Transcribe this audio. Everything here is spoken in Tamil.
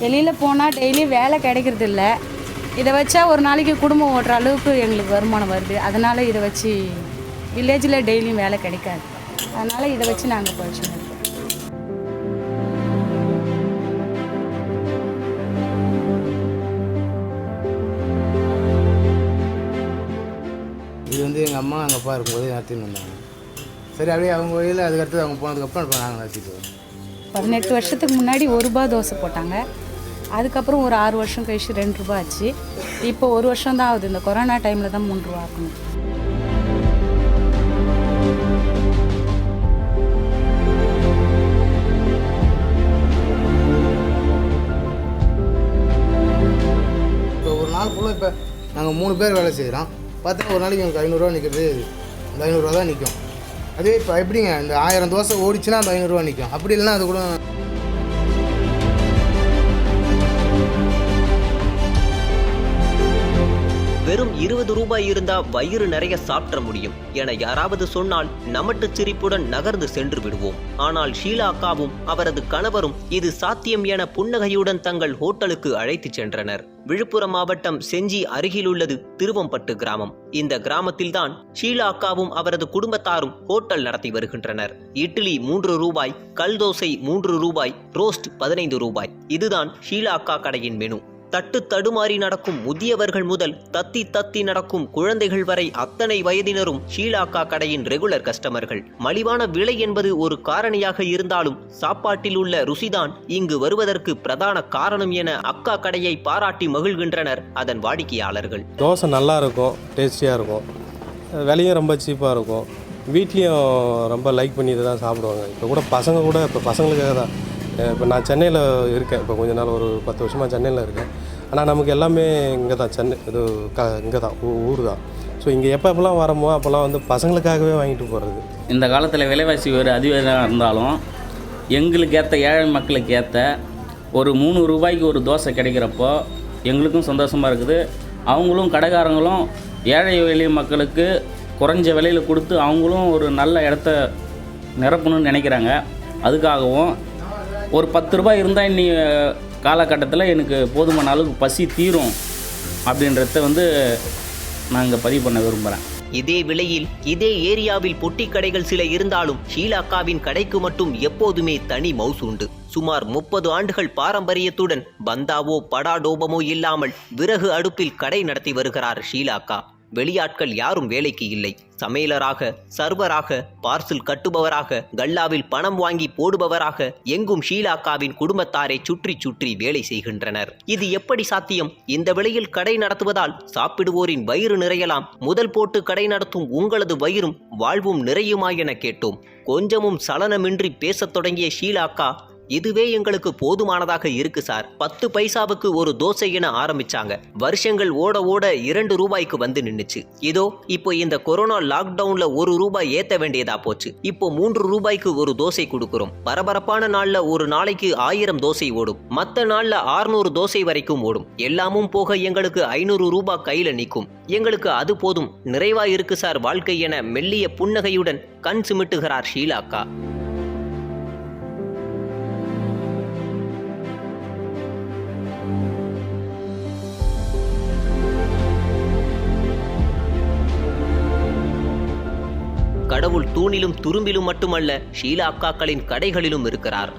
வெளியில் போனால் டெய்லி வேலை கிடைக்கிறதில்ல. இதை வச்சா ஒரு நாளைக்கு குடும்பம் ஓட்டுற அளவுக்கு எங்களுக்கு வருமானம் வருது. அதனால் இதை வச்சு வில்லேஜில் டெய்லியும் வேலை கிடைக்காது. அதனால் இதை வச்சு நாங்கள் போயிடுச்சு. இது வந்து எங்கள் அம்மா எங்கள் அப்பா இருக்கும்போது நடத்தின்னு வந்தாங்க. சரி, அப்படியே அவங்க வழியில் அதுக்கடுத்து அவங்க போனதுக்கப்புறம் இப்போ நாங்கள் நடத்திட்டு வரோம். 18 வருஷத்துக்கு முன்னாடி ₹1 தோசை போட்டாங்க. அதுக்கப்புறம் ஒரு 6 வருஷம் கழிச்சு ₹2 ஆச்சு. இப்போ 1 வருஷம் தான் ஆகுது. இந்த கொரோனா டைமில் தான் ₹3 ஆகணும். இப்போ ஒரு நாள் ஃபுல்லாக இப்போ நாங்கள் 3 பேர் வேலை செய்கிறோம். பார்த்தா ஒரு நாளைக்கு எனக்கு ₹500 நிற்கிறது. அந்த ₹500 தான் நிற்கும். அதே இப்போ எப்படிங்க இந்த 1000 தோசை ஓடிச்சுன்னா அந்த ₹500 நிற்கும். அப்படி இல்லைன்னா அது கூட வெறும் ₹20 இருந்தா வயிறு நிறைய சாப்பிட முடியும் என யாராவது சொன்னால் நமட்டு சிரிப்புடன் நகர்ந்து சென்று விடுவோம். ஆனால் ஷீலா அக்காவும் அவரது கணவரும் இது சாத்தியம் என புன்னகையுடன் தங்கள் ஹோட்டலுக்கு அழைத்து சென்றனர். விழுப்புரம் மாவட்டம் செஞ்சி அருகிலுள்ளது திருவம்பட்டு கிராமம். இந்த கிராமத்தில்தான் ஷீலா அக்காவும் அவரது குடும்பத்தாரும் ஹோட்டல் நடத்தி வருகின்றனர். இட்லி ₹3, கல் தோசை ₹3, ரோஸ்ட் ₹15. இதுதான் ஷீலா அக்கா கடையின் மெனு. தட்டு தடுமாறி நடக்கும் முதியவர்கள் முதல் தத்தி தத்தி நடக்கும் குழந்தைகள் வரை அத்தனை வயதினரும் ஷீலா அக்கா கடையின் ரெகுலர் கஸ்டமர்கள். மலிவான விலை என்பது ஒரு காரணியாக இருந்தாலும் சாப்பாட்டில் உள்ள ருசிதான் இங்கு வருவதற்கு பிரதான காரணம் என அக்கா கடையை பாராட்டி மகிழ்கின்றனர் அதன் வாடிக்கையாளர்கள். தோசை நல்லா இருக்கும், டேஸ்டியாக இருக்கும், விலையும் ரொம்ப சீப்பாக இருக்கும். வீட்லேயும் ரொம்ப லைக் பண்ணி தான் சாப்பிடுவாங்க. இப்போ கூட பசங்களுக்காக தான். இப்போ நான் சென்னையில் இருக்கேன். இப்போ கொஞ்ச நாள் ஒரு 10 வருஷமாக சென்னையில் இருக்கேன். ஆனால் நமக்கு எல்லாமே இங்கே தான், சென்னை இது இங்கே தான், ஊர் தான். ஸோ இங்கே எப்போல்லாம் வரமோ அப்போல்லாம் வந்து பசங்களுக்காகவே வாங்கிட்டு போகிறது. இந்த காலத்தில் விலைவாசி வேறு அதிகம் இருந்தாலும் எங்களுக்கு ஏற்ற ஏழை மக்களுக்கு ஏற்ற ஒரு ₹3 ஒரு தோசை கிடைக்கிறப்போ எங்களுக்கும் சந்தோஷமாக இருக்குது. அவங்களும் கடைக்காரங்களும் ஏழை எளிய மக்களுக்கு குறைஞ்ச விலையில் கொடுத்து அவங்களும் ஒரு நல்ல இடத்த நிரப்பணும்னு நினைக்கிறாங்க. அதுக்காகவும் ஒரு ₹10 இருந்தால் இன்னி காலகட்டத்தில் எனக்கு போதுமான அளவுக்கு பசி தீரும் அப்படின்றத நான் பதிவு பண்ண விரும்புகிறேன். இதே விலையில் இதே ஏரியாவில் பொட்டி கடைகள் சில இருந்தாலும் ஷீலா அக்காவின் கடைக்கு மட்டும் எப்போதுமே தனி மவுசு உண்டு. சுமார் 30 ஆண்டுகள் பாரம்பரியத்துடன் பந்தாவோ படாடோபமோ இல்லாமல் விறகு அடுப்பில் கடை நடத்தி வருகிறார் ஷீலா அக்கா. வெளியாட்கள் யாரும் வேலைக்கு இல்லை. சமையலராக, சர்வராக, பார்சல் கட்டுபவராக, கல்லாவில் பணம் வாங்கி போடுபவராக எங்கும் ஷீலா அக்காவின் குடும்பத்தாரை சுற்றி சுற்றி வேலை செய்கின்றனர். இது எப்படி சாத்தியம்? இந்த விலையில் கடை நடத்துவதால் சாப்பிடுவோரின் வயிறு நிறையலாம். முதல் போட்டு கடை நடத்தும் உங்களது வயிறும் வாழ்வும் நிறையுமா என கேட்டோம். கொஞ்சமும் சலனமின்றி பேசத் தொடங்கிய ஷீலா அக்கா, இதுவே எங்களுக்கு போதுமானதாக இருக்கு சார். 10 பைசாவுக்கு ஒரு தோசை என ஆரம்பிச்சாங்க. வருஷங்கள் ஓட ஓட ₹2 வந்து நின்னுச்சு. இதோ இப்போ இந்த கொரோனா லாக்டவுன்ல ₹1 ஏத்த வேண்டியதா போச்சு. இப்போ ₹3 ஒரு தோசை கொடுக்கிறோம். பரபரப்பான நாள்ல ஒரு நாளைக்கு 1000 தோசை ஓடும். மற்ற நாள்ல 600 தோசை வரைக்கும் ஓடும். எல்லாமும் போக எங்களுக்கு ₹500 கையில நிற்கும். எங்களுக்கு அது போதும், நிறைவா இருக்கு சார் வாழ்க்கை என மெல்லிய புன்னகையுடன் கண் சிமிட்டுகிறார் ஷீலா அக்கா. கடவுள் தூணிலும் துரும்பிலும் மட்டுமல்ல ஷீலா அக்காக்களின் கடைகளிலும் இருக்கிறார்.